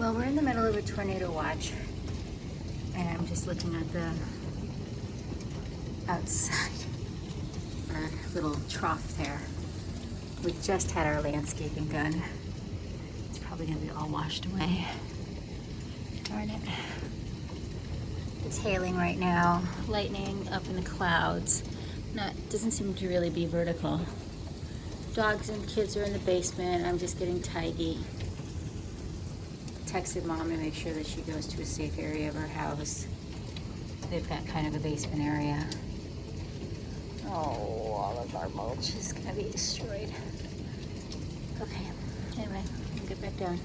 Well, we're in the middle of a tornado watch, and I'm just looking at the outside, our little trough there. We just had our landscaping done. It's probably gonna be all washed away. Darn it. It's hailing right now, lightning up in the clouds. Doesn't seem to really be vertical. Dogs and kids are in the basement. I'm just getting tidy. Texted mom to make sure that she goes to a safe area of her house. They've got kind of a basement area. Oh, all of our mulch is gonna be destroyed. Okay, anyway, I'll get back down.